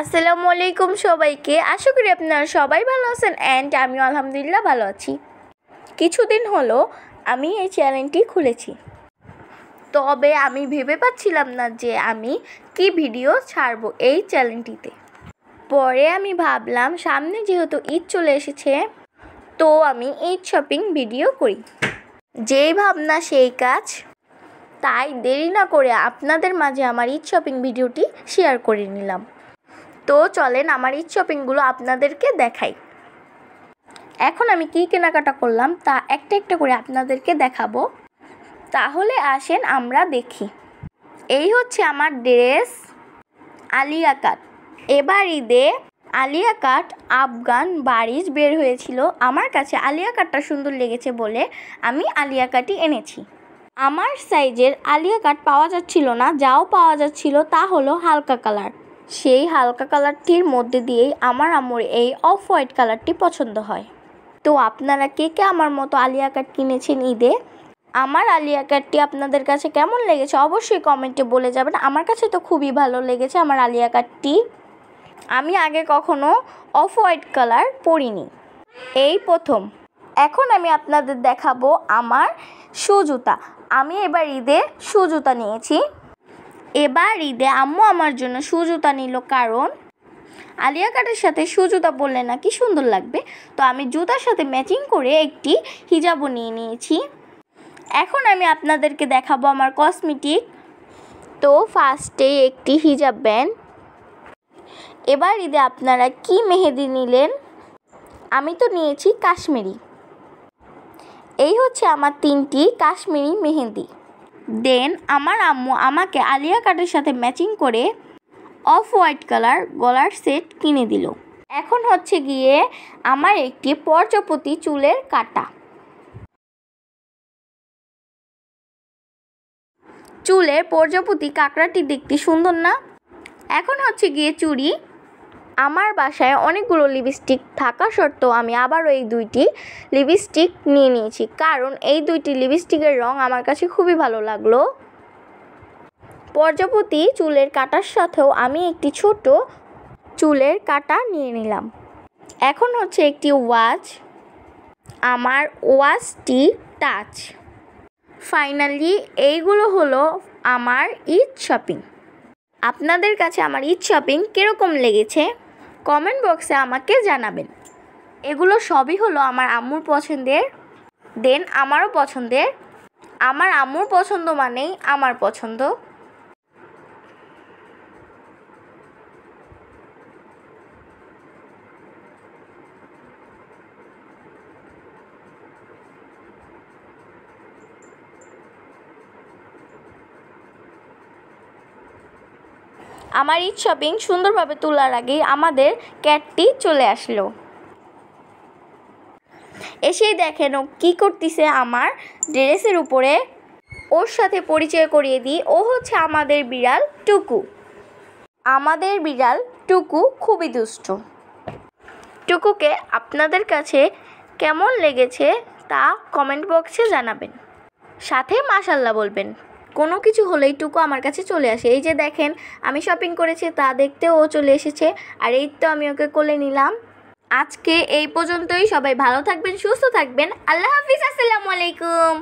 আসসালামু আলাইকুম সবাইকে। আশা করি আপনারা সবাই ভালো আছেন অ্যান্ড আমিও আলহামদুলিল্লাহ ভালো আছি। কিছুদিন হলো আমি এই চ্যানেলটি খুলেছি, তবে আমি ভেবে পাচ্ছিলাম না যে আমি কি ভিডিও ছাড়বো এই চ্যানেলটিতে। পরে আমি ভাবলাম সামনে যেহেতু ঈদ চলে এসেছে, তো আমি ঈদ শপিং ভিডিও করি। যেই ভাবনা সেই কাজ, তাই দেরি না করে আপনাদের মাঝে আমার ঈদ শপিং ভিডিওটি শেয়ার করে নিলাম। তো চলেন আমার ঈদ শপিংগুলো আপনাদেরকে দেখাই। এখন আমি কী কেনাকাটা করলাম তা একটা একটা করে আপনাদেরকে দেখাবো। তাহলে আসেন আমরা দেখি। এই হচ্ছে আমার ড্রেস, আলিয়া কাট। এবার ঈদে আলিয়া কাট আফগান বারিশ বের হয়েছিল। আমার কাছে আলিয়া কাটটা সুন্দর লেগেছে বলে আমি আলিয়া কাটই এনেছি। আমার সাইজের আলিয়া কাট পাওয়া যাচ্ছিল না, যাও পাওয়া যাচ্ছিল তা হলো হালকা কালার। সেই হালকা কালারটির মধ্যে দিয়েই আমার আম্মুর এই অফ হোয়াইট কালারটি পছন্দ হয়। তো আপনারা কে কে আমার মতো আলিয়া কাট কিনেছেন ঈদে? আমার আলিয়া কাটটি আপনাদের কাছে কেমন লেগেছে অবশ্যই কমেন্টে বলে যাবেন। আমার কাছে তো খুবই ভালো লেগেছে আমার আলিয়া কাটটি। আমি আগে কখনো অফ হোয়াইট কালার পরিনি, এই প্রথম। এখন আমি আপনাদের দেখাবো আমার শু জুতা। আমি এবার ঈদে শু জুতা নিয়েছি। এবার ঈদে আম্মু আমার জন্য শু জুতা নিল, কারণ আলিয়া কাটের সাথে শু জুতা পরলে নাকি সুন্দর লাগবে। তো আমি জুতার সাথে ম্যাচিং করে একটি হিজাবও নিয়ে নিয়েছি। এখন আমি আপনাদেরকে দেখাবো আমার কসমেটিক। তো ফার্স্টে একটি হিজাব ব্যান্ড। এবার ঈদে আপনারা কি মেহেদি নিলেন? আমি তো নিয়েছি কাশ্মীরি। এই হচ্ছে আমার 3টি কাশ্মীরি মেহেদি। দেন আমার আম্মু আমাকে আলিয়া কাটের সাথে ম্যাচিং করে অফ হোয়াইট কালার গলার সেট কিনে দিল। এখন হচ্ছে গিয়ে আমার একটি পর্যাপতি চুলের কাটা। চুলের পর্যাপতি কাঁকড়াটি দেখতে সুন্দর না? এখন হচ্ছে গিয়ে চুড়ি। আমার বাসায় অনেকগুলো লিপস্টিক থাকা সত্ত্বেও আমি আবারও এই 2টি লিপস্টিক নিয়ে নিয়েছি, কারণ এই 2টি লিপস্টিকের রং আমার কাছে খুবই ভালো লাগলো। পর্যাপতি চুলের কাটার সাথেও আমি একটি ছোট চুলের কাটা নিয়ে নিলাম। এখন হচ্ছে একটি ওয়াচ, আমার ওয়াচটি টাচ। ফাইনালি এইগুলো হলো আমার ঈদ শপিং। আপনাদের কাছে আমার ঈদ শপিং কীরকম লেগেছে কমেন্ট বক্সে আমাকে জানাবেন। এগুলো সবই হলো আমার আম্মুর পছন্দের, দেন আমারও পছন্দের। আমার আম্মুর পছন্দ মানেই আমার পছন্দ। আমার ঈদ শপিং সুন্দরভাবে তোলার আগেই আমাদের ক্যাটটি চলে আসলো। এসেই দেখেন ও কী করতেছে আমার ড্রেসের উপরে। ওর সাথে পরিচয় করিয়ে দিই, ও হচ্ছে আমাদের বিড়াল টুকু। আমাদের বিড়াল টুকু খুবই দুষ্ট। টুকুকে আপনাদের কাছে কেমন লেগেছে তা কমেন্ট বক্সে জানাবেন, সাথে মাশাল্লাহ বলবেন। কোনো কিছু হলেই টুকু আমার কাছে চলে আসে। এই যে দেখেন আমি শপিং করেছি তা দেখতে ও চলে এসেছে, আর এই তো আমি ওকে কোলে নিলাম। আজকে এই পর্যন্তই। সবাই ভালো থাকবেন, সুস্থ থাকবেন। আল্লাহ হাফিজ, আসসালামু আলাইকুম।